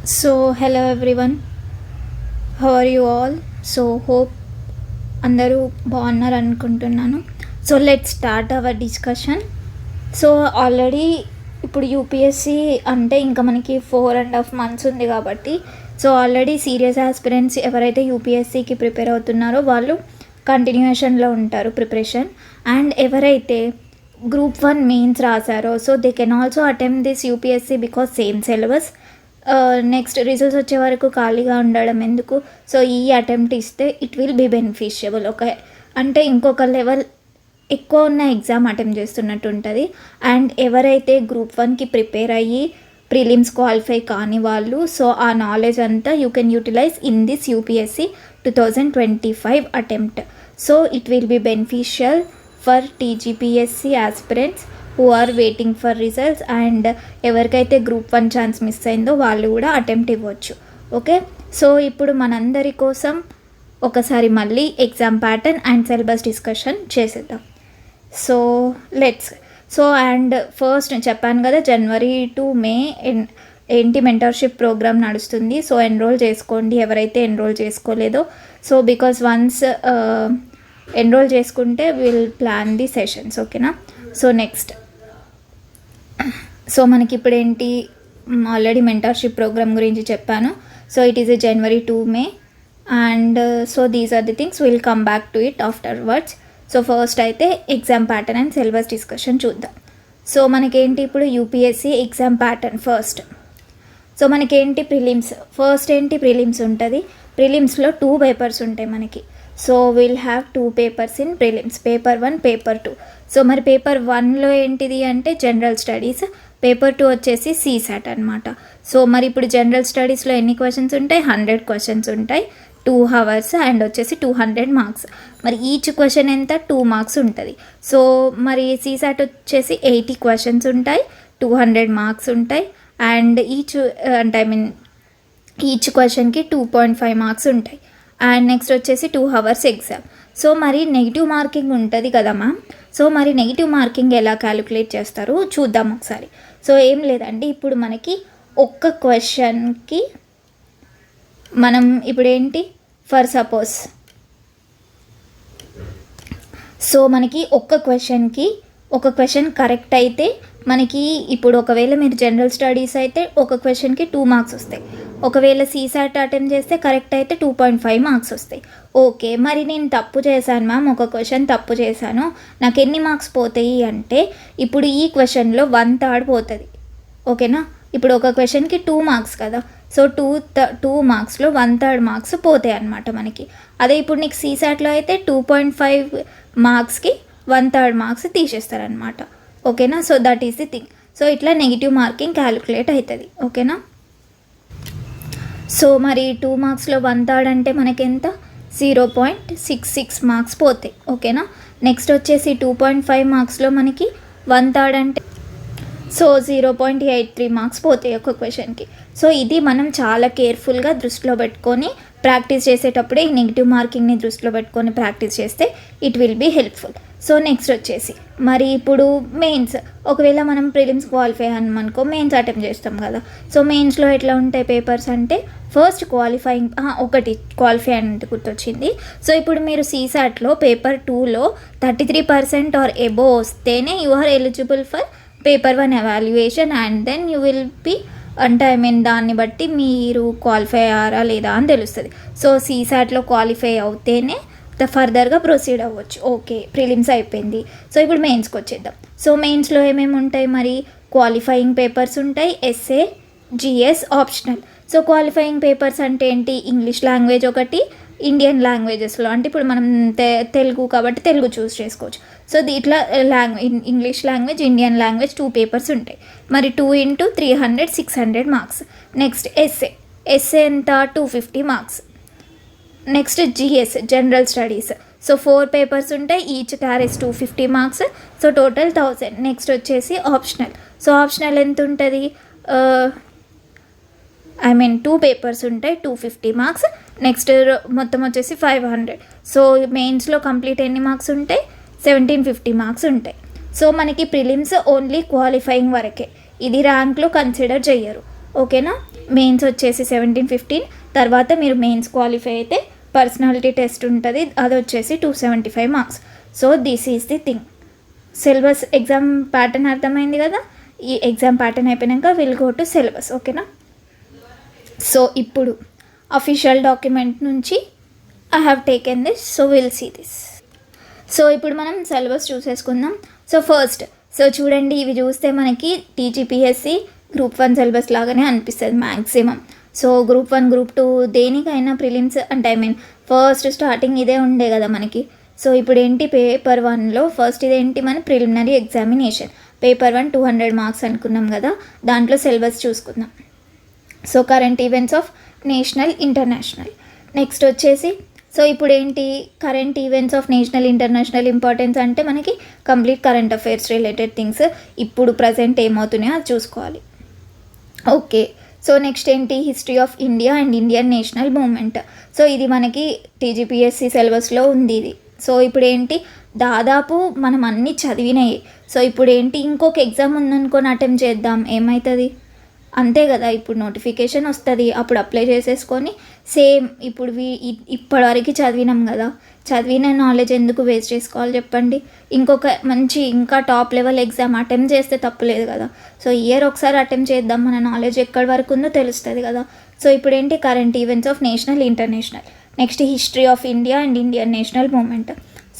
Hello everyone, how are you all? Hope అందరూ బాగున్నారు అనుకుంటున్నాను. Let's start our discussion. Already ఇప్పుడు యూపీఎస్సి అంటే ఇంకా మనకి 4.5 months ఉంది కాబట్టి ఆల్రెడీ సీరియస్ ఆస్పిరెంట్స్ ఎవరైతే యూపీఎస్సికి ప్రిపేర్ అవుతున్నారో వాళ్ళు కంటిన్యూషన్లో ఉంటారు ప్రిపరేషన్. అండ్ ఎవరైతే గ్రూప్ 1 మెయిన్స్ రాశారో they can also attempt this UPSC because same syllabus. Next results వచ్చే వరకు ఖాళీగా ఉండడం ఎందుకు, ఈ అటెంప్ట్ ఇస్తే ఇట్ విల్ బీ బెనిఫిషియబుల్. అంటే ఇంకొక లెవెల్ ఎక్కువ ఉన్న ఎగ్జామ్ అటెంప్ట్ చేస్తున్నట్టు ఉంటుంది. అండ్ ఎవరైతే గ్రూప్ 1కి ప్రిపేర్ అయ్యి ప్రిలిమ్స్ క్వాలిఫై కాని వాళ్ళు ఆ నాలెడ్జ్ అంతా you can utilise in this UPSC 2025 attempt. It will be beneficial for TGPSC aspirants who are waiting for results. And ఎవరికైతే గ్రూప్ 1 ఛాన్స్ మిస్ అయిందో వాళ్ళు కూడా అటెంప్ట్ ఇవ్వచ్చు. ఓకే, ఇప్పుడు మనందరి కోసం ఒకసారి మళ్ళీ exam pattern and syllabus discussion చేసేద్దాం. లెట్స్ అండ్ ఫస్ట్ చెప్పాను కదా, January to May ఏంటి మెంటర్షిప్ ప్రోగ్రామ్ నడుస్తుంది. ఎన్రోల్ చేసుకోండి ఎవరైతే ఎన్రోల్ చేసుకోలేదో. బికాస్ వన్స్ ఎన్రోల్ చేసుకుంటే విల్ ప్లాన్ ది సెషన్స్. ఓకేనా. నెక్స్ట్ మనకి ఇప్పుడు ఏంటి, ఆల్రెడీ మెంటర్షిప్ ప్రోగ్రామ్ గురించి చెప్పాను. It is January to May and these are the things will come back to it afterwards. First అయితే exam pattern and syllabus discussion చూద్దాం. మనకేంటి ఇప్పుడు యూపీఎస్సి ఎగ్జామ్ ప్యాటర్న్ ఫస్ట్. మనకేంటి ప్రిలిమ్స్, ఫస్ట్ ఏంటి prelims ఉంటుంది. ప్రిలిమ్స్లో 2 papers ఉంటాయి మనకి. Will have 2 papers in prelims, paper 1 paper 2. మరి పేపర్ 1లో ఏంటిది అంటే జనరల్ స్టడీస్, పేపర్ 2 వచ్చేసి CSAT అనమాట. మరి ఇప్పుడు జనరల్ స్టడీస్లో ఎన్ని క్వశ్చన్స్ ఉంటాయి, 100 క్వశ్చన్స్ ఉంటాయి, 2 hours అండ్ వచ్చేసి 200 మార్క్స్. మరి ఈచ్ క్వశ్చన్ ఎంత, 2 marks ఉంటుంది. మరి CSAT వచ్చేసి 80 క్వశ్చన్స్ ఉంటాయి, 200 మార్క్స్ ఉంటాయి. అండ్ ఈచ్ క్వశ్చన్కి 2.5 marks ఉంటాయి. అండ్ నెక్స్ట్ వచ్చేసి 2 hours ఎగ్జామ్. మరి నెగిటివ్ మార్కింగ్ ఉంటుంది కదా మ్యామ్. మరి నెగిటివ్ మార్కింగ్ ఎలా క్యాలిక్యులేట్ చేస్తారు చూద్దాం ఒకసారి. ఏం లేదండి, ఇప్పుడు మనకి ఒక్క క్వశ్చన్కి మనం ఇప్పుడు ఏంటి, ఫర్ సపోజ్ మనకి ఒక్క క్వశ్చన్కి ఒక క్వశ్చన్ కరెక్ట్ అయితే మనకి ఇప్పుడు ఒకవేళ మీరు జనరల్ స్టడీస్ అయితే ఒక క్వశ్చన్కి 2 marks వస్తాయి. ఒకవేళ CSAT అటెంప్ట్ చేస్తే కరెక్ట్ అయితే 2.5 marks వస్తాయి. ఓకే, మరి నేను తప్పు చేశాను మ్యామ్, ఒక క్వశ్చన్ తప్పు చేశాను, నాకు ఎన్ని మార్క్స్ పోతాయి అంటే ఇప్పుడు ఈ క్వశ్చన్లో 1/3 పోతుంది. ఓకేనా. ఇప్పుడు ఒక క్వశ్చన్కి 2 marks కదా, 2 marksలో 1/3 marks పోతాయి అన్నమాట మనకి. అదే ఇప్పుడు నీకు CSATలో అయితే 2.5 marksకి 1/3 marks తీసేస్తారనమాట. ఓకేనా. That is the thing. ఇట్లా నెగిటివ్ మార్కింగ్ క్యాలిక్యులేట్ అవుతుంది. ఓకేనా. మరి 2 marksలో 1/3 అంటే మనకెంత, 0.66 marks పోతాయి. ఓకేనా. నెక్స్ట్ వచ్చేసి 2.5 marksలో మనకి 1/3 అంటే 0.83 marks పోతాయి ఒక క్వశ్చన్కి. ఇది మనం చాలా కేర్ఫుల్గా దృష్టిలో పెట్టుకొని ప్రాక్టీస్ చేసేటప్పుడే ఈ నెగిటివ్ మార్కింగ్ని దృష్టిలో పెట్టుకొని ప్రాక్టీస్ చేస్తే it will be helpful. Next వచ్చేసి మరి ఇప్పుడు మెయిన్స్, ఒకవేళ మనం ప్రిలిమ్స్ క్వాలిఫై అన్నమనుకో మెయిన్స్ అటెంప్ట్ చేస్తాం కదా. మెయిన్స్లో ఎట్లా ఉంటాయి పేపర్స్ అంటే ఫస్ట్ క్వాలిఫైయింగ్, ఒకటి క్వాలిఫై అంటే గుర్తొచ్చింది. ఇప్పుడు మీరు CSATలో పేపర్ 2లో 33% ఆర్ ఎబోవ్ వస్తేనే you are eligible for paper 1 evaluation. And then you will be అంటే దాన్ని బట్టి మీరు క్వాలిఫై అయ్యారా లేదా అని తెలుస్తుంది. CSATలో క్వాలిఫై అవుతేనే ఫర్దర్గా ప్రొసీడ్ అవ్వచ్చు. ఓకే, ప్రిలిమ్స్ అయిపోయింది. ఇప్పుడు మెయిన్స్కి వచ్చేద్దాం. మెయిన్స్లో ఏమేమి ఉంటాయి, మరి క్వాలిఫైయింగ్ పేపర్స్ ఉంటాయి, essay, GS, optional. Qualifying papers అంటే ఏంటి, ఇంగ్లీష్ లాంగ్వేజ్ ఒకటి, ఇండియన్ లాంగ్వేజెస్లో అంటే ఇప్పుడు మనం తెలుగు కాబట్టి తెలుగు చూస్ చేసుకోవచ్చు. ఇట్లా English language, Indian language 2 papers ఉంటాయి. మరి 2 × 300 600 మార్క్స్. నెక్స్ట్ ఎస్ఏ ఎంత, 250 marks. Next GS general studies. 4 papers ఉంటాయి, each carries 250 marks. Total 1000. Next వచ్చేసి ఆప్షనల్. ఆప్షనల్ ఎంత ఉంటుంది, 2 పేపర్స్ ఉంటాయి, 250 మార్క్స్. నెక్స్ట్ మొత్తం వచ్చేసి 500. మెయిన్స్లో కంప్లీట్ ఎన్ని మార్క్స్ ఉంటాయి, 1750 మార్క్స్ ఉంటాయి. మనకి ప్రిలిమ్స్ ఓన్లీ క్వాలిఫైయింగ్ వరకే, ఇది ర్యాంక్లో కన్సిడర్ చేయరు. ఓకేనా. మెయిన్స్ వచ్చేసి 17-15, తర్వాత మీరు మెయిన్స్ క్వాలిఫై అయితే పర్సనాలిటీ టెస్ట్ ఉంటుంది, అది వచ్చేసి 275 marks. So this is the thing. Syllabus exam pattern అర్థమైంది కదా. ఈ ఎగ్జామ్ ప్యాటర్న్ అయిపోయాక విల్ గో టు సిలబస్, ఓకేనా. సో ఇప్పుడు అఫీషియల్ డాక్యుమెంట్ నుంచి I have taken this, so will see this. So ఇప్పుడు మనం సిలబస్ చూసేసుకుందాం. సో ఫస్ట్ చూడండి, ఇవి చూస్తే మనకి టీజీపీఎస్సీ గ్రూప్ 1 సిలబస్ లాగానే అనిపిస్తుంది మ్యాక్సిమం. సో గ్రూప్ 1 గ్రూప్ 2 దేనికైనా ప్రిలిమ్స్ అంటే ఫస్ట్ స్టార్టింగ్ ఇదే ఉండే కదా మనకి. సో ఇప్పుడు ఏంటి, పేపర్ 1లో ఫస్ట్ ఇదేంటి మన ప్రిలిమినరీ ఎగ్జామినేషన్. పేపర్ 1 200 మార్క్స్ అనుకున్నాం కదా, దాంట్లో సిలబస్ చూసుకుందాం. So current events of national international. Next వచ్చేసి సో ఇప్పుడు ఏంటి, current events of national international importance అంటే మనకి complete current affairs related things, ఇప్పుడు ప్రజెంట్ ఏమవుతున్నాయో అది చూసుకోవాలి. ఓకే. సో నెక్స్ట్ ఏంటి, history of India and Indian national movement. So ఇది మనకి టీజీపీఎస్సీ సిలబస్లో ఉంది ఇది. సో ఇప్పుడు ఏంటి, దాదాపు మనం అన్నీ చదివినాయి. సో ఇప్పుడు ఏంటి, ఇంకొక ఎగ్జామ్ ఉందనుకొని అటెంప్ట్ చేద్దాం, ఏమవుతుంది అంతే కదా. ఇప్పుడు నోటిఫికేషన్ వస్తుంది, అప్పుడు అప్లై చేసేసుకొని సేమ్ ఇప్పుడు ఇప్పటివరకు చదివినాం కదా, చదివిన నాలెడ్జ్ ఎందుకు వేస్ట్ చేసుకోవాలి చెప్పండి. ఇంకొక మంచి ఇంకా టాప్ లెవెల్ ఎగ్జామ్ అటెంప్ట్ చేస్తే తప్పులేదు కదా. సో ఇయర్ ఒకసారి అటెంప్ట్ చేద్దాం, మన నాలెడ్జ్ ఎక్కడి వరకు ఉందో తెలుస్తుంది కదా. సో ఇప్పుడు ఏంటి, current events of national international. Next history of India and Indian national movement.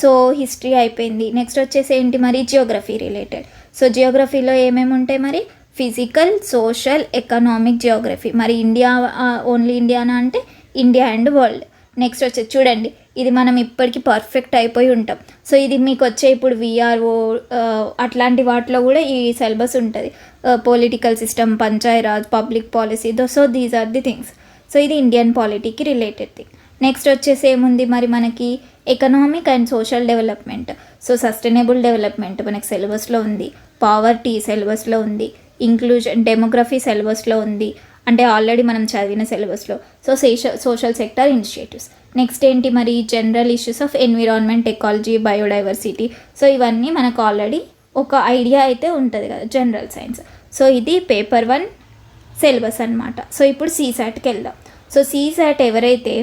So history అయిపోయింది. నెక్స్ట్ వచ్చేసి ఏంటి మరి, జియోగ్రఫీ రిలేటెడ్. సో జియోగ్రఫీలో ఏమేమి ఉంటాయి మరి, ఫిజికల్, సోషల్, ఎకనామిక్ జియోగ్రఫీ. మరి ఇండియా ఓన్లీ ఇండియానా అంటే ఇండియా అండ్ వరల్డ్. నెక్స్ట్ వచ్చేసి చూడండి, ఇది మనం ఇప్పటికీ పర్ఫెక్ట్ అయిపోయి ఉంటాం. సో ఇది మీకు వచ్చే ఇప్పుడు విఆర్ఓ అట్లాంటి వాటిలో కూడా ఈ సిలబస్ ఉంటుంది. Political system, Panchayati Raj, public policy. So these are the things. So ఇది ఇండియన్ పాలిటీకి రిలేటెడ్ థింగ్. నెక్స్ట్ వచ్చేసి ఏముంది మరి మనకి, economic and social development. So sustainable development మనకి సిలబస్లో ఉంది, పావర్టీ సిలబస్లో ఉంది, ఇంక్లూజన్ డెమోగ్రఫీ సిలబస్లో ఉంది, అంటే ఆల్రెడీ మనం చదివిన సిలబస్లో. So social sector initiatives. Next ఏంటి మరి, general issues of environment, ecology, biodiversity. So ఇవన్నీ మనకు ఆల్రెడీ ఒక ఐడియా అయితే ఉంటుంది కదా, జనరల్ సైన్స్. సో ఇది పేపర్ 1 సిలబస్ అనమాట. సో ఇప్పుడు సీసాట్కి వెళ్దాం. సో సీసాట్ ఎవరైతే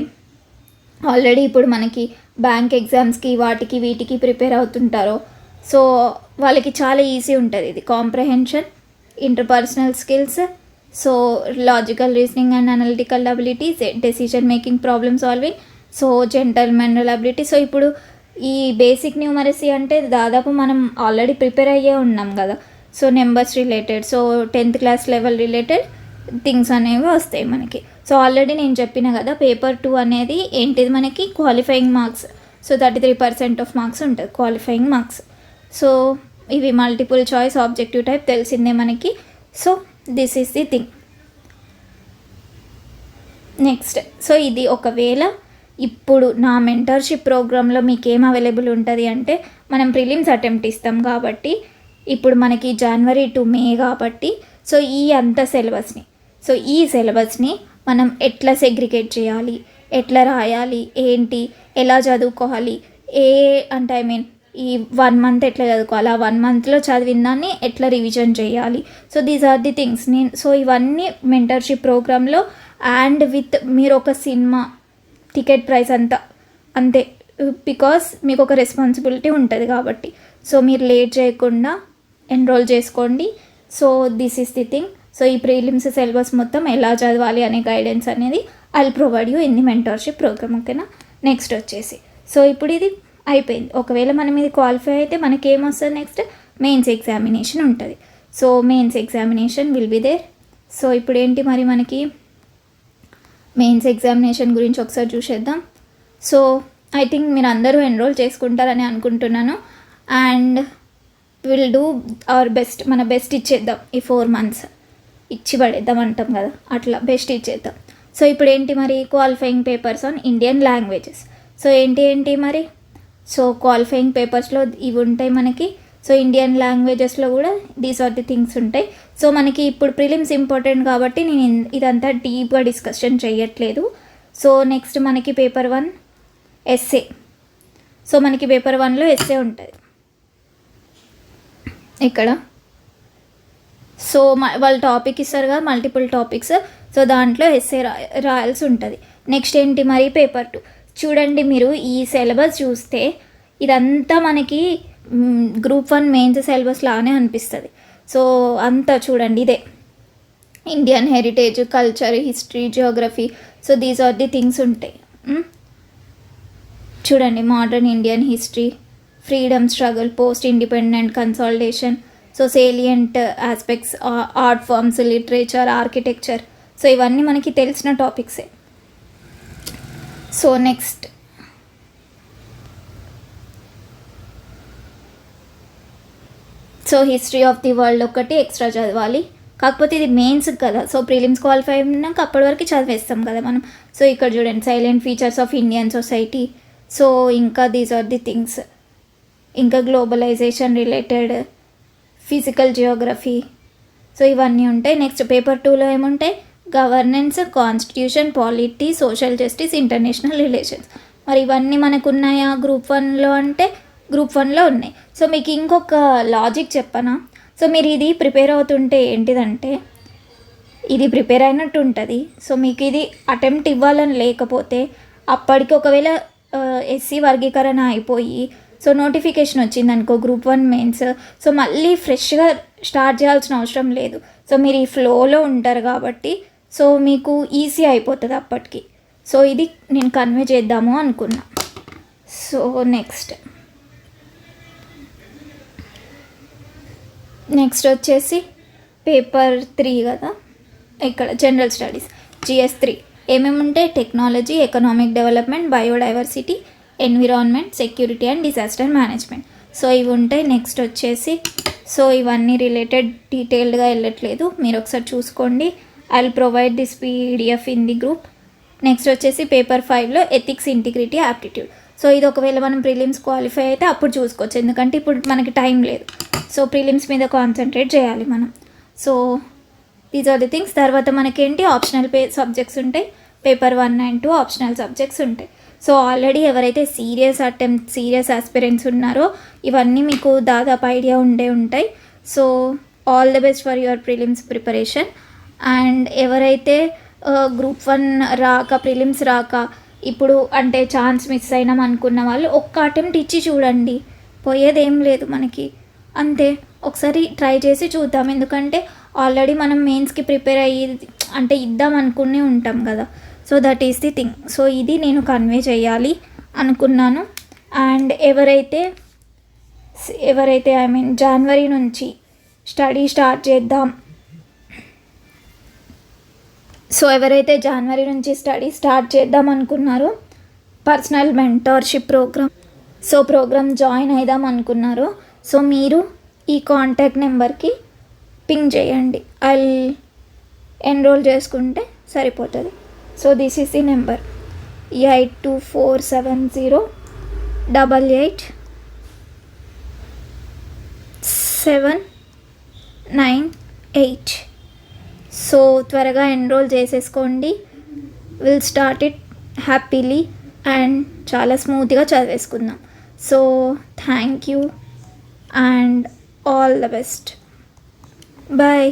ఆల్రెడీ ఇప్పుడు మనకి బ్యాంక్ ఎగ్జామ్స్కి వాటికి వీటికి ప్రిపేర్ అవుతుంటారో సో వాళ్ళకి చాలా ఈజీ ఉంటుంది ఇది. Comprehension, interpersonal skills, so logical reasoning and analytical abilities, decision making, problem solving, so gentlemen ability. So ఇప్పుడు ఈ బేసిక్ న్యూమరసీ అంటే దాదాపు మనం ఆల్రెడీ ప్రిపేర్ అయ్యే ఉన్నాం కదా. So numbers related, so 10th class level related things అనేవి వస్తాయి మనకి. సో ఆల్రెడీ నేను చెప్పిన కదా, పేపర్ 2 అనేది ఏంటిది మనకి qualifying marks. So 33% of marks ఉంటుంది క్వాలిఫైయింగ్ మార్క్స్. సో ఇవి మల్టిపుల్ చాయిస్, ఆబ్జెక్టివ్ టైప్ తెలిసిందే మనకి. So this is the thing. Next so ఇది ఒకవేళ ఇప్పుడు నా మెంటర్షిప్ ప్రోగ్రాంలో మీకు ఏం అవైలబుల్ ఉంటుంది అంటే, మనం ప్రిలిమ్స్ అటెంప్ట్ ఇస్తాం కాబట్టి ఇప్పుడు మనకి జనవరి టు మే కాబట్టి సో ఈ అంత సిలబస్ని, సో ఈ సిలబస్ని మనం ఎట్లా సెగ్రిగేట్ చేయాలి, ఎట్లా రాయాలి, ఏంటి, ఎలా చదువుకోవాలి, అంటే ఈ 1 మంత్ ఎట్లా చదువుకోవాలి, ఆ 1 మంత్లో చదివిన దాన్ని ఎట్లా రివిజన్ చేయాలి. So these are the things. So ఇవన్నీ మెంటర్షిప్ ప్రోగ్రాంలో అండ్ విత్ మీరు ఒక సినిమా టికెట్ ప్రైస్ అంతే, బికాస్ మీకు ఒక రెస్పాన్సిబిలిటీ ఉంటుంది కాబట్టి. సో మీరు లేట్ చేయకుండా ఎన్రోల్ చేసుకోండి. So this is the thing. So ఈ ప్రిలిమ్స్ సిలబస్ మొత్తం ఎలా చదవాలి అనే గైడెన్స్ అనేది I will provide you in the mentorship programme, ఓకేనా. నెక్స్ట్ వచ్చేసి సో ఇప్పుడు ఇది అయిపోయింది. ఒకవేళ మనం ఇది క్వాలిఫై అయితే మనకి ఏమొస్తుంది, నెక్స్ట్ మెయిన్స్ ఎగ్జామినేషన్ ఉంటుంది. So mains examination will be there. So ఇప్పుడు ఏంటి మరి మనకి మెయిన్స్ ఎగ్జామినేషన్ గురించి ఒకసారి చూసేద్దాం. సో ఐ థింక్ మీరు అందరూ ఎన్రోల్ చేసుకుంటారని అనుకుంటున్నాను. And will do our best, మన బెస్ట్ ఇచ్చేద్దాం. ఈ 4 months ఇచ్చి పడేద్దాం అంటాం కదా, అట్లా బెస్ట్ ఇచ్చేద్దాం. సో ఇప్పుడు ఏంటి మరి, qualifying papers on Indian languages. So ఏంటి మరి, సో క్వాలిఫైయింగ్ పేపర్స్లో ఇవి ఉంటాయి మనకి. సో ఇండియన్ లాంగ్వేజెస్లో కూడా దీస్ ఆర్ ది థింగ్స్ ఉంటాయి. సో మనకి ఇప్పుడు ప్రిలిమ్స్ ఇంపార్టెంట్ కాబట్టి నేను ఇదంతా డీప్గా డిస్కషన్ చేయట్లేదు. సో నెక్స్ట్ మనకి పేపర్ 1 ఎస్ఏ. సో మనకి పేపర్ 1లో ఎస్ఏ ఉంటుంది ఇక్కడ. సో వాళ్ళు టాపిక్ ఇస్తారు కదా, మల్టిపుల్ టాపిక్స్. సో దాంట్లో ఎస్ఏ రాయాల్సి ఉంటుంది. నెక్స్ట్ ఏంటి మరి పేపర్ 2. చూడండి, మీరు ఈ సిలబస్ చూస్తే ఇదంతా మనకి గ్రూప్ 1 మెయిన్స్ సిలబస్ లానే అనిపిస్తుంది. సో అంతా చూడండి, ఇదే Indian heritage, culture, history, geography. So these are the things ఉంటాయి. చూడండి, modern Indian history, freedom struggle, post independent consolidation, so salient aspects, art forms, literature, architecture. So ఇవన్నీ మనకి తెలిసిన టాపిక్సే. So next history of the world ఒకటి extra చదవాలి. కాకపోతే ఇది మెయిన్స్ కదా, సో ప్రిలిమ్స్ క్వాలిఫై అయినాక అప్పటి వరకు చదివేస్తాం కదా మనం. సో ఇక్కడ చూడండి, silent features of Indian society. So ఇంకా దీస్ ఆర్ ది థింగ్స్. ఇంకా globalisation related, physical geography. So ఇవన్నీ ఉంటాయి. నెక్స్ట్ పేపర్ 2లో ఏముంటాయి? Governance, constitution, polity, social justice, international relations. మరి ఇవన్నీ మనకు ఉన్నాయా గ్రూప్ 1లో అంటే? గ్రూప్ 1లో ఉన్నాయి. సో మీకు ఇంకొక లాజిక్ చెప్పనా? సో మీరు ఇది ప్రిపేర్ అవుతుంటే ఏంటిదంటే, ఇది ప్రిపేర్ అయినట్టు ఉంటుంది. సో మీకు ఇది అటెంప్ట్ ఇవ్వాలని లేకపోతే అప్పటికి ఒకవేళ ఎస్సీ వర్గీకరణ అయిపోయి సో నోటిఫికేషన్ వచ్చింది అనుకో గ్రూప్ 1 మెయిన్స్, సో మళ్ళీ ఫ్రెష్గా స్టార్ట్ చేయాల్సిన అవసరం లేదు. సో మీరు ఈ ఫ్లోలో ఉంటారు కాబట్టి సో మీకు ఈజీ అయిపోతుంది అప్పటికి. సో ఇది నేను కన్వే చేద్దాము అనుకున్నా. సో నెక్స్ట్ వచ్చేసి పేపర్ 3 కదా, ఇక్కడ జనరల్ స్టడీస్, GS 3 ఏమేమి ఉంటాయి? Technology, economic development, biodiversity, environment, security and disaster management. So ఇవి ఉంటాయి. నెక్స్ట్ వచ్చేసి సో ఇవన్నీ రిలేటెడ్ డీటెయిల్డ్గా వెళ్ళట్లేదు, మీరు ఒకసారి చూసుకోండి. I will provide this PDF in the group. Next వచ్చేసి పేపర్ 5లో ఎథిక్స్, ఇంటిగ్రిటీ, యాప్టిట్యూడ్. సో ఇది ఒకవేళ మనం ప్రిలిమ్స్ క్వాలిఫై అయితే అప్పుడు చూసుకోవచ్చు, ఎందుకంటే ఇప్పుడు మనకి టైం లేదు. సో ప్రిలిమ్స్ మీద కాన్సన్ట్రేట్ చేయాలి మనం. So these are the things. తర్వాత మనకేంటి ఆప్షనల్ సబ్జెక్ట్స్ ఉంటాయి. పేపర్ 1 and 2 ఆప్షనల్ సబ్జెక్ట్స్ ఉంటాయి. సో ఆల్రెడీ ఎవరైతే సీరియస్ ఆస్పిరెంట్స్ ఉన్నారో ఇవన్నీ మీకు దాదాపు ఐడియా ఉంటాయి. So all the best for your prelims preparation. And ఎవరైతే గ్రూప్ 1 రాక, ప్రిలిమ్స్ రాక ఇప్పుడు అంటే ఛాన్స్ మిస్ అయినాం అనుకున్న వాళ్ళు ఒక్క అటెంప్ట్ ఇచ్చి చూడండి, పోయేదేం లేదు మనకి. అంతే, ఒకసారి ట్రై చేసి చూద్దాం. ఎందుకంటే ఆల్రెడీ మనం మెయిన్స్కి ప్రిపేర్ అయ్యి అంటే ఇద్దాం అనుకునే ఉంటాం కదా. So that is the thing. So ఇది నేను కన్వే చేయాలి అనుకున్నాను. అండ్ ఎవరైతే జనవరి నుంచి స్టడీ స్టార్ట్ చేద్దాం, సో ఎవరైతే జనవరి నుంచి స్టడీ స్టార్ట్ చేద్దాం అనుకున్నారో పర్సనల్ మెంటర్షిప్ ప్రోగ్రామ్ జాయిన్ అయిదాం అనుకున్నారో సో మీరు ఈ కాంటాక్ట్ నెంబర్కి పింగ్ చేయండి, ఎన్రోల్ చేసుకుంటే సరిపోతుంది. So this is the number 82470888. So త్వరగా ఎన్రోల్ చేసేసుకోండి. Will start it happily and చాలా స్మూత్గా చదివేసుకుందాం. So thank you and all the best. Bye.